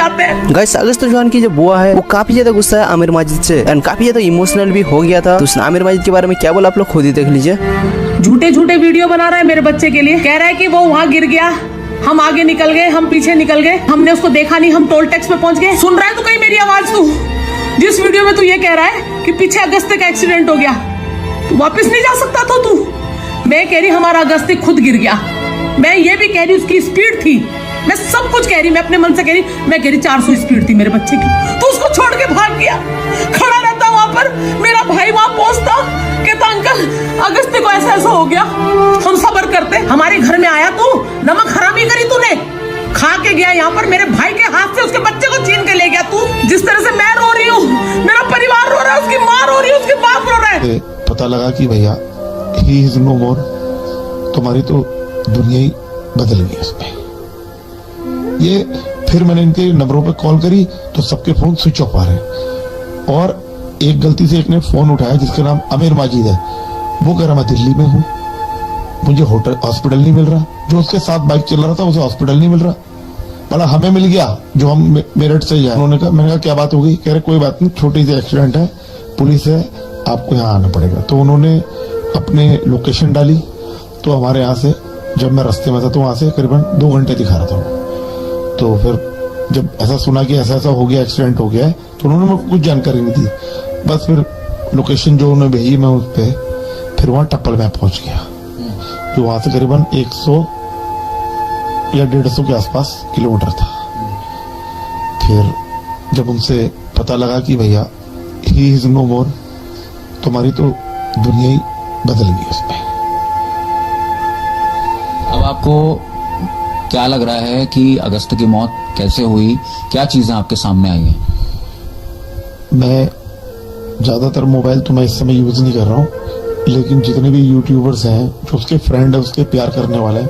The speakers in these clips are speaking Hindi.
जाते हैं। गाइस अगस्त चौहान की जो बुआ है वो काफी ज्यादा गुस्सा है आमिर माजिद से एंड काफी ज्यादा इमोशनल भी हो गया था। तो उसने आमिर माजिद के बारे में क्या बोला आप लोग खुद ही देख लीजिए। झूठे झूठे वीडियो बना रहा है मेरे बच्चे के लिए, कह रहा है कि वो वहाँ गिर गया, हम आगे निकल गए, हम पीछे निकल गए, हमने उसको देखा नहीं, हम टोल टैक्स पे पहुंच गए। सुन रहा है तू कहीं मेरी आवाज? तू जिस वीडियो में तू ये कह रहा है कि पीछे अगस्त्य का एक्सीडेंट हो गया, तू वापस नहीं जा सकता था तू। मैं कह रही हमारा अगस्त्य खुद गिर गया, मैं ये भी कह रही उसकी स्पीड थी, मैं सब कुछ कह रही, मैं अपने मन से कह रही, मैं कह रही 400 स्पीड थी मेरे बच्चे की। तू उसको छोड़ के भाग गया, खड़ा रहता वहां पर, मेरा भाई वहां पहुंचता, कहता अंकल अगस्त्य को ऐसा ऐसा हो गया, हम सब्र करते। हमारे घर में आया तू, नमक हरामी करी तूने, खा के गया यहाँ पर, मेरे भाई के हाथ से उसके बच्चे को छीन के ले गया तू। जिस तरह से मैं रो रही हूँ, मेरा परिवार रो रहा है, उसकी माँ रो रही है, उसके बाप रो रहा है। पता लगा कि भैया ही इज नो मोर, तुम्हारी तो दुनिया ही बदल गई इसमें। ये फिर मैंने इनके नंबरों पे कॉल करी तो सबके फोन स्विच ऑफ आ रहे हैं, और एक गलती से एक ने फोन उठाया जिसका नाम आमिर माजिद है, वो कह रहा मैं दिल्ली में हूँ, मुझे होटल हॉस्पिटल नहीं मिल रहा। जो उसके साथ बाइक चल रहा था उसे हॉस्पिटल नहीं मिल रहा, बड़ा हमें मिल गया जो हम मेरठ से जाए। उन्होंने कहा, मैंने कहा क्या बात हो गई? कह रहे कोई बात नहीं, छोटी सी एक्सीडेंट है, पुलिस है, आपको यहाँ आना पड़ेगा। तो उन्होंने अपने लोकेशन डाली, तो हमारे यहाँ से जब मैं रास्ते में था तो वहां से करीबन 2 घंटे दिखा रहा था। तो फिर जब ऐसा सुना कि ऐसा ऐसा हो गया, एक्सीडेंट हो गया है, तो उन्होंने मेरे को कुछ जानकारी नहीं दी, बस फिर लोकेशन जो उन्होंने भेजी मैं उस पर फिर वहां टप्पल में पहुंच गया, जो वहां से करीबन 100 या 150 के आसपास किलोमीटर था। फिर जब उनसे पता लगा कि भैया ही इज नो मोर, तुम्हारी तो दुनिया ही बदल गई उसमें। अब आपको क्या लग रहा है कि अगस्त की मौत कैसे हुई, क्या चीजें आपके सामने आई हैं? मैं ज्यादातर मोबाइल तो मैं इस समय यूज नहीं कर रहा हूँ, लेकिन जितने भी यूट्यूबर्स हैं जो उसके फ्रेंड है, उसके प्यार करने वाले हैं,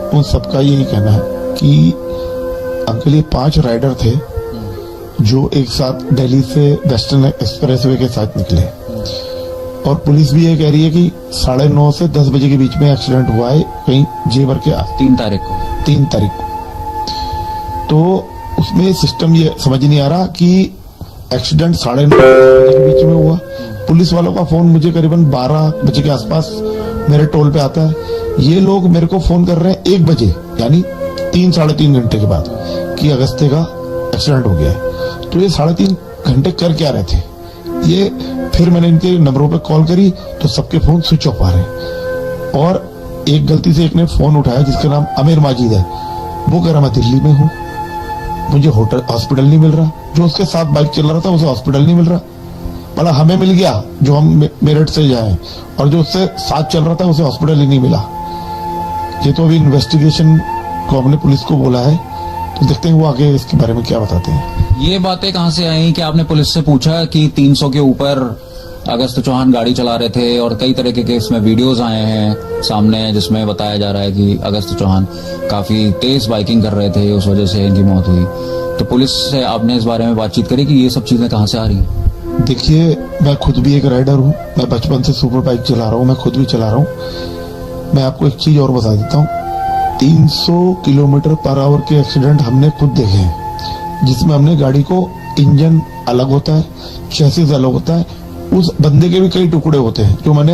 उन सबका यही कहना है कि अंकल ये 5 राइडर थे जो एक साथ दिल्ली से वेस्टर्न एक्सप्रेसवे के साथ निकले, और पुलिस भी ये कह रही है कि 9:30 से 10 बजे के बीच में एक्सीडेंट हुआ है कहीं जेवर के 3 तारीख को। 3 तारीख को। तो उसमें सिस्टम ये समझ नहीं आ रहा कि एक्सीडेंट 9:30 के बीच में हुआ। पुलिस वालों का फोन मुझे करीबन 12 बजे के आसपास मेरे टोल पे आता है, ये लोग मेरे को फोन कर रहे हैं 1 बजे, यानी 3-3.5 घंटे के बाद, कि अगस्त्य का एक्सीडेंट हो गया है। तो ये 3.5 घंटे कर क्या रहे थे? ये फिर मैंने इनके नंबरों पे कॉल करी तो सबके फोन स्विच ऑफ आ रहे हैं, और एक गलती से एक ने फोन उठाया जिसका नाम आमिर माजिद है, वो कह रहा मैं दिल्ली में हूँ, मुझे होटल हॉस्पिटल नहीं मिल रहा। जो उसके साथ बाइक चल रहा था उसे हॉस्पिटल नहीं मिल रहा, बड़ा हमें मिल गया जो हम मेरठ से जाए, और जो उससे साथ चल रहा था उसे हॉस्पिटल ही नहीं मिला। ये तो अभी इन्वेस्टिगेशन को हमने पुलिस को बोला है, तो देखते हैं वो आगे इसके बारे में क्या बताते हैं। ये बातें कहाँ से आई कि आपने पुलिस से पूछा कि 300 के ऊपर अगस्त चौहान गाड़ी चला रहे थे, और कई तरह के इसमें वीडियोस आए हैं सामने जिसमें बताया जा रहा है कि अगस्त चौहान काफी तेज बाइकिंग कर रहे थे, उस वजह से इनकी मौत हुई। तो पुलिस से आपने इस बारे में बातचीत करी कि ये सब चीजें कहाँ से आ रही हैं? देखिए, मैं खुद भी एक राइडर हूँ, मैं बचपन से सुपर बाइक चला रहा हूँ, मैं खुद भी चला रहा हूँ। मैं आपको एक चीज और बता देता हूँ, 300 किलोमीटर पर आवर के एक्सीडेंट हमने खुद देखे हैं, जिसमें हमने गाड़ी को इंजन अलग होता है, चैसिस अलग होता है, उस बंदे के भी कई टुकड़े होते हैं, जो मैंने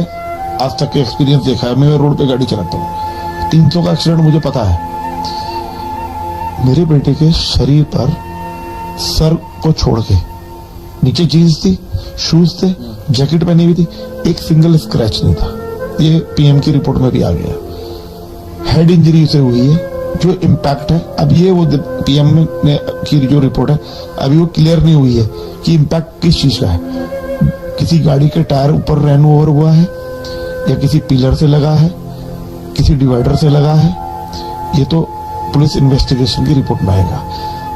आज तक के एक्सपीरियंस देखा है। मैं रोड पे गाड़ी चलाता हूँ, 300 का एक्सीडेंट मुझे पता है। मेरे बेटे के शरीर पर सर को छोड़ के नीचे जीन्स थी, शूज थे, जैकेट पहनी हुई थी, एक सिंगल स्क्रैच नहीं था। ये पीएम की रिपोर्ट में भी आ गया। हेड इंजरी उसे हुई है, जो इम्पैक्ट है, अब ये वो पीएम ने की जो रिपोर्ट है अभी वो क्लियर नहीं हुई है कि इम्पैक्ट किस चीज का है। किसी गाड़ी के टायर ऊपर रन ओवर हुआ है, या किसी पिलर से लगा है, किसी डिवाइडर से लगा है, ये तो पुलिस इन्वेस्टिगेशन की रिपोर्ट में आएगा।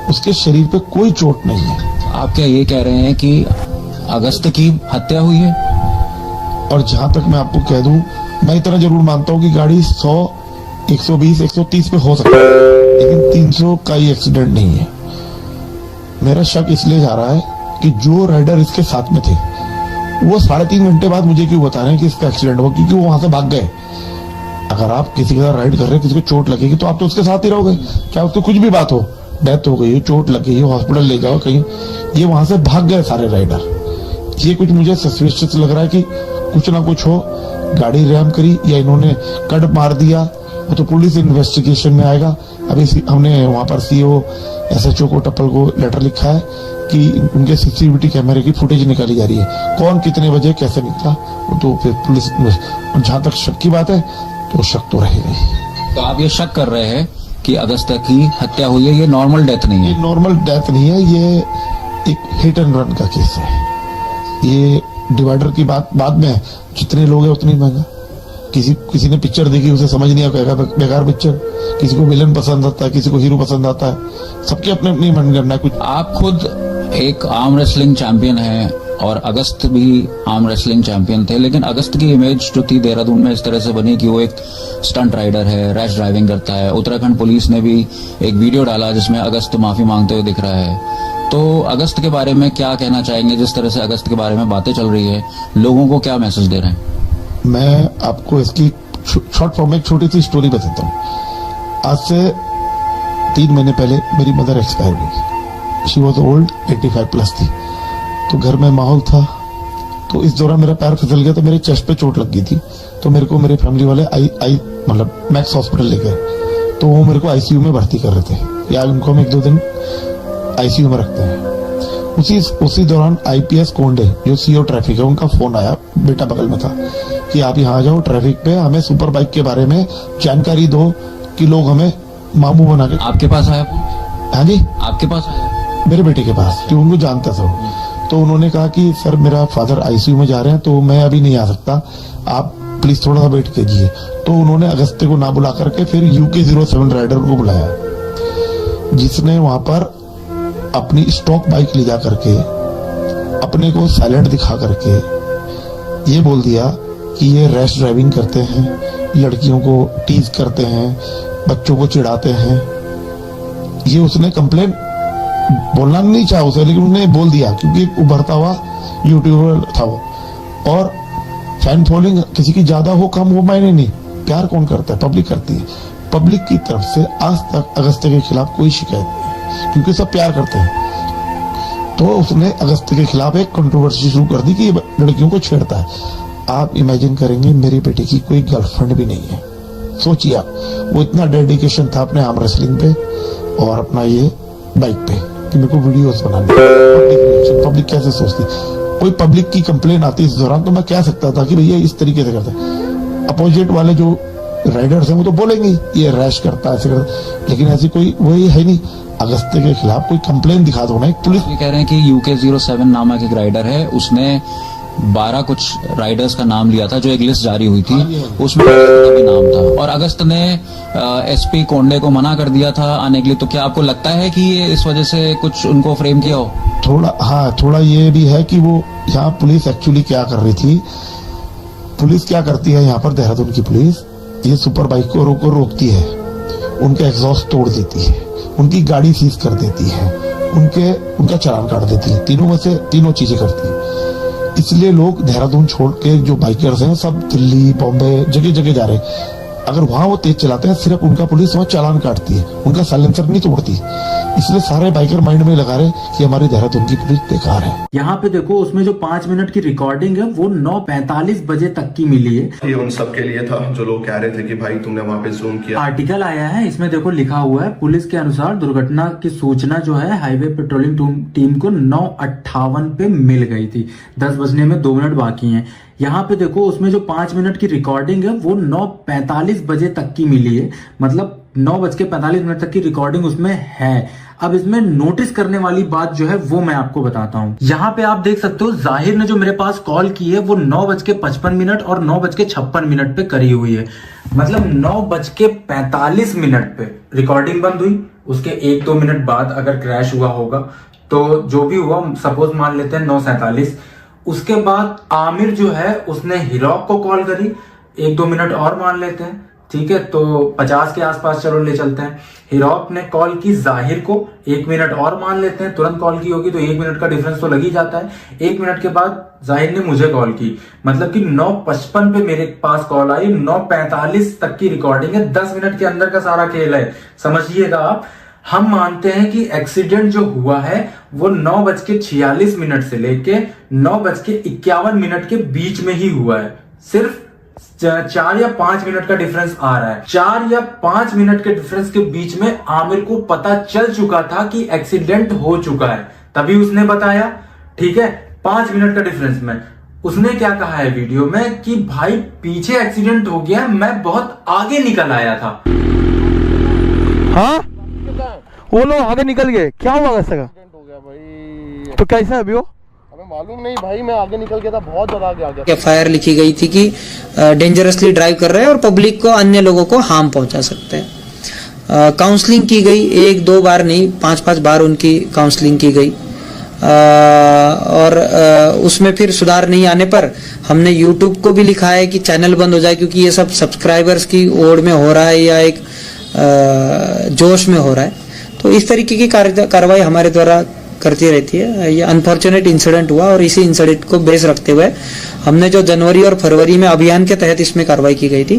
उसके शरीर पे कोई चोट नहीं है। आप क्या ये कह रहे हैं कि अगस्त की हत्या हुई है? और जहां तक मैं आपको कह दूं, मैं इतना जरूर मानता हूं कि गाड़ी 100, 120, 130 पे हो सकता है, लेकिन 300 का ही एक्सीडेंट नहीं है। मेरा शक इसलिए जा रहा है कि जो राइडर इसके साथ में थे वो 3.5 घंटे बाद मुझे क्यों बता रहे हैं कि इसका एक्सीडेंट हुआ, क्योंकि वो वहां से भाग गए। अगर आप किसी के साथ राइड कर रहे हैं, किसी को चोट लगेगी तो आप तो उसके साथ ही रहोगे, चाहे उसको कुछ भी बात हो, डेथ हो गई है, चोट लग गई है, हॉस्पिटल ले जाओ कहीं, ये वहां से भाग गए सारे राइडर। ये कुछ मुझे सस्पिशियस लग रहा है कि कुछ ना कुछ हो, गाड़ी रैम करी या इन्होंने कट मार दिया, वो तो पुलिस इन्वेस्टिगेशन में आएगा। अभी हमने वहां पर सीओ एसएचओ को टप्पल को लेटर लिखा है कि उनके सीसीटीवी कैमरे की फुटेज निकाली जा रही है, कौन कितने बजे कैसे निकला, वो तो फिर पुलिस। जहां तक शक की बात है तो शक तो रहेगा ही। तो आप ये शक कर रहे हैं कि अगस्त की हत्या हुई है, ये नॉर्मल डेथ नहीं ये है? नॉर्मल डेथ नहीं है, ये एक हिट एंड रन का केस है। ये डिवाइडर की बात बाद में, जितने लोग हैं उतनी महंगा। किसी ने पिक्चर देखी, उसे समझ नहीं आएगा, बेकार पिक्चर। किसी को विलन पसंद आता है, किसी को हीरो पसंद आता है, सबके अपने अपनी मनगणना है। कुछ आप खुद एक आर्म रेसलिंग चैंपियन हैं और अगस्त भी आर्म रेसलिंग चैंपियन थे, लेकिन अगस्त की इमेज जो थी देहरादून में इस तरह से बनी कि वो एक स्टंट राइडर है, रैश ड्राइविंग करता है। उत्तराखंड पुलिस ने भी एक वीडियो डाला जिसमें अगस्त माफी मांगते हुए दिख रहा है। तो अगस्त के बारे में क्या कहना चाहेंगे? जिस तरह से अगस्त के बारे में बातें चल रही है, लोगों को क्या मैसेज दे रहे हैं? मैं आपको इसकी शॉर्ट फॉर्म में एक छोटी सी स्टोरी बताता हूँ। आज से 3 महीने पहले मेरी मदर एक्सपायर हुई। शी वॉज ओल्ड, 85 प्लस थी। तो घर में माहौल था, तो इस दौरान मेरा पैर फिसल गया, तो मेरे चेस्ट पे चोट लग गई थी। तो मेरे को मेरे फैमिली वाले मतलब मैक्स हॉस्पिटल ले गए। तो वो मेरे को आईसीयू में भर्ती कर रहे थे, या उनको हम 1-2 दिन आईसीयू में रखते हैं। उसी दौरान आईपीएस कोंडे जो सीओ ट्रैफिक है, उनका फोन आया, बेटा बगल में था, कि आप यहाँ आ जाओ ट्रैफिक पे, हमें सुपर बाइक के बारे में जानकारी दो कि लोग हमें मामू बना के। आपके पास आया? हाँ जी, आपके पास आया? मेरे बेटे के पास, जो उनको जानता था। तो उन्होंने कहा कि सर मेरा फादर आईसीयू में जा रहे हैं, तो मैं अभी नहीं आ सकता, आप प्लीज थोड़ा सा वेट कीजिए। तो उन्होंने अगस्त्य को ना बुला करके फिर UK07 राइडर को बुलाया, जिसने वहां पर अपनी स्टॉक बाइक ले जा करके अपने को साइलेंट दिखा करके ये बोल दिया कि ये रैश ड्राइविंग करते हैं, लड़कियों को टीज करते हैं, बच्चों को चिढ़ाते हैं। ये उसने कंप्लेन बोलना नहीं चाहा उसे, लेकिन उसने बोल दिया, क्योंकि एक उभरता हुआ यूट्यूबर था वो। और फैन फॉलोइंग किसी की ज्यादा हो कम हो मायने नहीं, प्यार कौन करता है? पब्लिक करती है। पब्लिक की तरफ से आज तक अगस्त्य के खिलाफ कोई शिकायत नहीं, क्योंकि सब प्यार करते हैं। तो उसने अगस्त्य के खिलाफ एक कंट्रोवर्सी शुरू कर दी कि ये लड़कियों को छेड़ता है। आप इमेजिन करेंगे, मेरी बेटी की कोई गर्लफ्रेंड भी नहीं है। सोचिए आप, वो इतना डेडिकेशन था अपने आर्म रेसलिंग पे और अपना ये बाइक पे कि मेरे को वीडियोस बनाने। पब्लिक कैसे सोचती? कोई पब्लिक की कंप्लेन आती इस दौरान, तो मैं कह सकता था कि भैया इस तरीके से करता है। अपोजिट वाले जो राइडर्स हैं वो तो बोलेंगे ये रैश करता है, ऐसे करता, लेकिन ऐसी कोई वही है नहीं। अगस्त्य के खिलाफ कोई कंप्लेन दिखा दो ना, एक पुलिस। ये कह रहे हैं कि UK07 नामक एक राइडर है, उसने 12 कुछ राइडर्स का नाम लिया था, जो एक लिस्ट जारी हुई थी, उसमें अगस्त का भी नाम था, और अगस्त ने एसपी कोंडे को मना कर दिया था आने के लिए। तो क्या आपको लगता है कि ये इस वजह से कुछ उनको फ्रेम किया हो? थोड़ा ये भी है कि वो यहाँ पुलिस एक्चुअली क्या कर रही थी। पुलिस क्या करती है यहाँ पर, देहरादून की पुलिस, ये सुपर बाइक को रोकती है, उनके एग्जॉस्ट तोड़ देती है, उनकी गाड़ी सीज कर देती है, उनका चालान काट देती है। तीनों में से तीनों चीजें करती है। इसलिए लोग देहरादून छोड़ के जो बाइकर्स हैं सब दिल्ली, बॉम्बे, जगह जगह जा रहे हैं। अगर वहां वो तेज चलाते हैं, सिर्फ उनका पुलिस वहां चालान काटती है, उनका साइलेंसर नहीं तोड़ती। इसलिए सारे बाइकर माइंड में लगा रहे कि हमारी देहरादून की पुलिस बेकार है। यहाँ पे देखो, उसमें जो 5 मिनट की रिकॉर्डिंग है वो 9:45 बजे तक की मिली है। ये उन सब के लिए था जो लोग कह रहे थे कि भाई तुमने वहां पे जूम किया। आर्टिकल आया है, इसमें देखो लिखा हुआ है, पुलिस के अनुसार दुर्घटना की सूचना जो है हाईवे पेट्रोलिंग टीम को 9:58 पे मिल गई थी। 10 बजने में 2 मिनट बाकी हैं। यहाँ पे देखो, उसमें जो 5 मिनट की रिकॉर्डिंग है वो 9:45 बजे तक की मिली है, मतलब 9:45 तक की रिकॉर्डिंग उसमें है। अब इसमें नोटिस करने वाली बात जो है वो मैं आपको बताता हूं। यहाँ पे आप देख सकते हो, जाहिर ने जो मेरे पास कॉल की है वो 9:55 और 9:56 पे करी हुई है, मतलब 9:45 पे रिकॉर्डिंग बंद हुई। उसके 1-2 मिनट बाद अगर क्रैश हुआ होगा तो जो भी हुआ, सपोज मान लेते हैं 9:47। उसके बाद आमिर जो है उसने हिरॉक को कॉल करी, 1-2 मिनट और मान लेते हैं, ठीक है, तो 50 के आसपास चलो ले चलते हैं। हिरॉक ने कॉल की जाहिर को, 1 मिनट और मान लेते हैं, तुरंत कॉल की होगी तो 1 मिनट का डिफरेंस तो लग ही जाता है। 1 मिनट के बाद जाहिर ने मुझे कॉल की, मतलब कि 9:55 पे मेरे पास कॉल आई। 9:45 तक की रिकॉर्डिंग है, 10 मिनट के अंदर का सारा खेल है, समझिएगा आप। हम मानते हैं कि एक्सीडेंट जो हुआ है वो 9:46 से लेके 9:51 के बीच में ही हुआ है। सिर्फ 4 या 5 मिनट का डिफरेंस आ रहा है। 4 या 5 मिनट के डिफरेंस के बीच में आमिर को पता चल चुका था कि एक्सीडेंट हो चुका है, तभी उसने बताया। ठीक है, 5 मिनट का डिफरेंस में उसने क्या कहा है वीडियो में कि भाई पीछे एक्सीडेंट हो गया, मैं बहुत आगे निकल आया था। हाँ, वो लोग आगे निकल गए, क्या हुआ वैसे का? हो गया भाई। तो कैसे है अभी वो? हमें मालूम नहीं भाई, मैं आगे निकल गया था, बहुत ज्यादा आगे आ गया। एफआईआर लिखी गई थी कि डेंजरसली ड्राइव कर रहे हैं और पब्लिक को, अन्य लोगों को हार्म पहुंचा सकते हैं। काउंसलिंग की गई, 1-2 बार नहीं, 5-5 बार उनकी काउंसलिंग की गई। और उसमें फिर सुधार नहीं आने पर हमने YouTube को भी लिखा है कि चैनल बंद हो जाए, क्योंकि ये सब सब्सक्राइबर्स की ओर में हो रहा है या एक जोश में हो रहा है। तो इस तरीके की कार्रवाई हमारे द्वारा करती रहती है। ये अनफॉर्चुनेट इंसिडेंट हुआ और इसी इंसिडेंट को बेस रखते हुए हमने जो जनवरी और फरवरी में अभियान के तहत इसमें कार्रवाई की गई थी